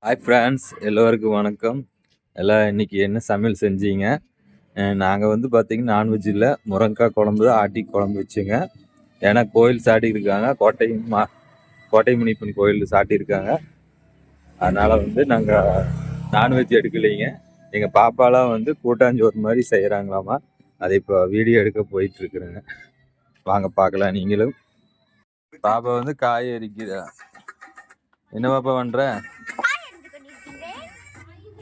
Hi friends, எல்லோருக்கும் வணக்கம். எல்லாம் இன்னைக்கு என்ன சமையல் செஞ்சீங்க? நாங்கள் வந்து பார்த்தீங்கன்னா நான்வெஜ் இல்லை, முருங்கைக்காய் குழம்பு ஆட்டி குழம்பு வச்சுங்க. ஏன்னா கோயில் சாட்டியிருக்காங்க, கோட்டை முனிப்பன் கோயில் சாட்டியிருக்காங்க. அதனால் வந்து நாங்கள் நான்வெஜ் எடுக்கலைங்க. எங்கள் பாப்பாலாம் வந்து கூட்டாஞ்சோறு மாதிரி செய்கிறாங்களாமா. அதை இப்போ வீடியோ எடுக்க போயிட்டுருக்குறேங்க. வாங்க பார்க்கலாம். நீங்களும் பாப்பா வந்து காய் அரிக்கிறா. என்ன பாப்பா பண்ணுற?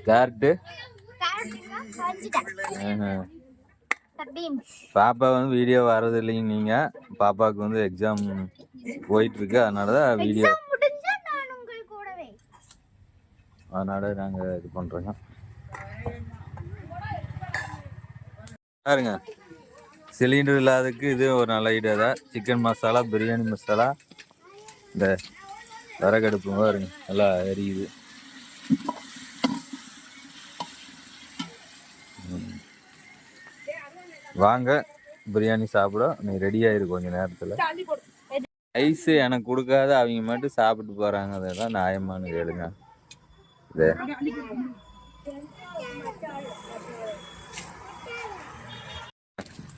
கேரட்டு பாப்பா வந்து வீடியோ வர்றது இல்லைங்க. நீங்கள் பாப்பாவுக்கு வந்து எக்ஸாம் போயிட்டுருக்கு, அதனால தான் வீடியோ, அதனால நாங்கள் இது பண்ணுறோங்க. பாருங்க, சிலிண்டர் இல்லாததுக்கு இது ஒரு நல்ல ஐடியா தான். சிக்கன் மசாலா, பிரியாணி மசாலா, இந்த விறகடுப்பு பாருங்க நல்லா எரியுது. வாங்க பிரியாணி சாப்பிட. நீ ரெடி ஆயிரு கொஞ்ச நேரத்தில். ஐஸு எனக்கு கொடுக்காத அவங்க மட்டும் சாப்பிட்டு போகிறாங்க. அதெல்லாம் நியாயமானு கேளுங்க.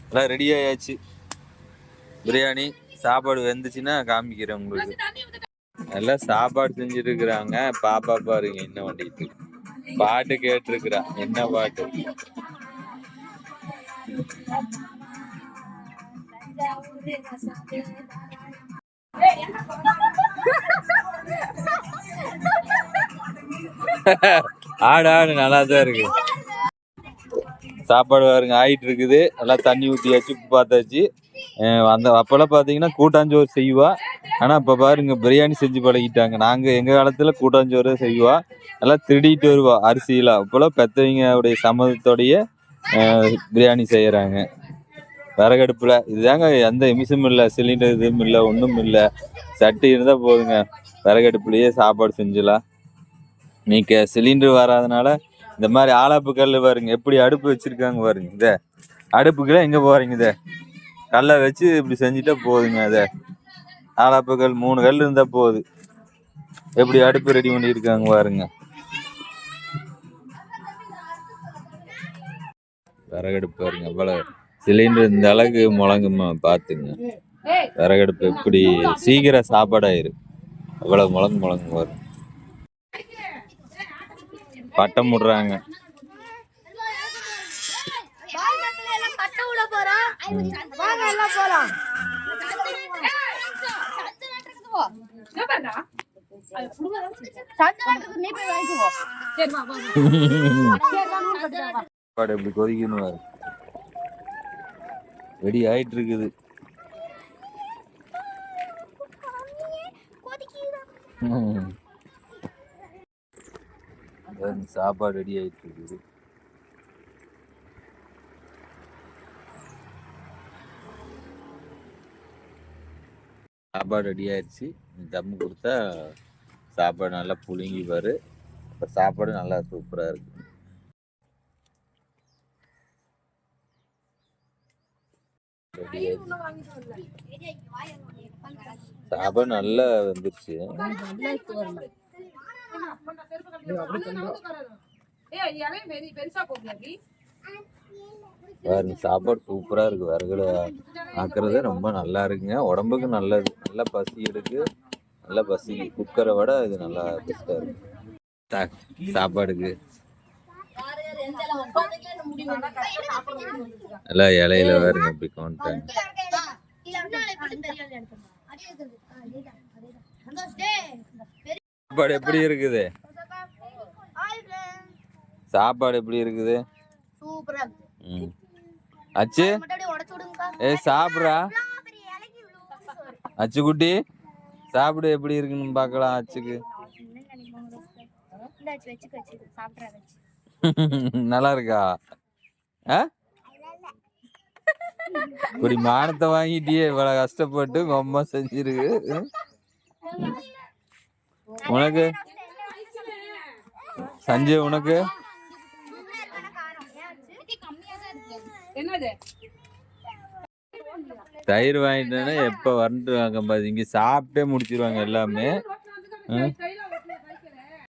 எல்லாம் ரெடி ஆயாச்சு. பிரியாணி சாப்பாடு வெந்துச்சுன்னா காமிக்கிறேன் உங்களுக்கு. எல்லாம் சாப்பாடு செஞ்சுட்டு இருக்கிறாங்க. பாப்பா பாருங்க என்ன பண்ணிட்டு பாட்டு கேட்டுருக்குறா. என்ன பாட்டு? ஆடு ஆடு நல்லா தான் இருக்கு. சாப்பாடு பாருங்க ஆயிட்டு இருக்குது. எல்லாம் தண்ணி ஊற்றியாச்சு, உப்பு பார்த்தாச்சு. அப்போல்லாம் பார்த்தீங்கன்னா கூட்டாஞ்சோறு செய்வா. ஆனால் இப்போ பாருங்க பிரியாணி செஞ்சு பழகிட்டாங்க. நாங்கள் எங்கள் காலத்தில் கூட்டாஞ்சோறு செய்வா, எல்லாம் திருடிட்டு வருவா அரிசியெல்லாம். இப்போல்லாம் பெற்றவங்களுடைய சம்மதத்தோடைய பிரியாணி செய்கிறாங்க விறகடுப்பில். இதுதாங்க எந்த எமிஷனும் இல்லை, சிலிண்டர் இதுவும் இல்லை, ஒன்றும் இல்லை. சட்டி இருந்தால் போதுங்க, விறகடுப்புலையே சாப்பாடு செஞ்சிடலாம். நீங்க சிலிண்டர் வராதனால இந்த மாதிரி ஆலாப்பு கல் பாருங்க எப்படி அடுப்பு வச்சிருக்காங்க பாருங்க. இதை அடுப்புக்கெல்லாம் எங்கே போகிறீங்க? இதை கல்லை வச்சு இப்படி செஞ்சுட்டா போதுங்க. அதை ஆலாப்பு கல் 3 கல் இருந்தால் போகுது. எப்படி அடுப்பு ரெடி பண்ணியிருக்காங்க பாருங்க. விறகடுப்பு பாருங்க அவ்வளோ. சிலிண்டர் இந்த அளவுக்கு முழங்குமா பார்த்துங்க. விறகடுப்பு எப்படி சீக்கிரம் சாப்பாடாயிரு. அவ்வளோ முழங்கு வரும். பட்டம் முடுறாங்க. எப்படி கொதிக்கணும் ரெடி ஆயிட்டு இருக்குது. சாப்பாடு ரெடி ஆயிட்டு இருக்குது. சாப்பாடு ரெடி ஆயிடுச்சு. தம்மு கொடுத்தா சாப்பாடு நல்லா புழுங்கி பாரு. இப்போ சாப்பாடு நல்லா சூப்பராக இருக்கு. சாப்பாடு நல்லா வந்துருச்சு. பாருங்க சாப்பாடு சூப்பரா இருக்கு. விறகுல ஆக்குறது ரொம்ப நல்லா இருக்குங்க. உடம்புக்கு நல்லது. நல்லா பசி எடுக்கு, நல்லா பசி. குக்கரை விட இது நல்லா பெஸ்டா இருக்கு சாப்பாடுக்கு. எல்லாம் இலையில பாருங்க இப்படி கொண்டாங்க. சாப்பாடு எப்படி இருக்குது? சாப்பாடு எப்படி இருக்குது? அச்சு சாப்பிட்றா. அச்சு குட்டி சாப்பிடு எப்படி இருக்குன்னு பார்க்கலாம். அச்சுக்கு நல்லா இருக்கா? இப்படி மானத்தை வாங்கிட்டியே இவ்வளவு கஷ்டப்பட்டு அம்மா செஞ்சிருக்கு. உனக்கு சஞ்சய் உனக்கு தயிர் வாங்கிட்டேன்னா எப்ப வந்துட்டு வாங்க பாரு. இங்க சாப்பிட்டே முடிச்சிருவாங்க எல்லாமே.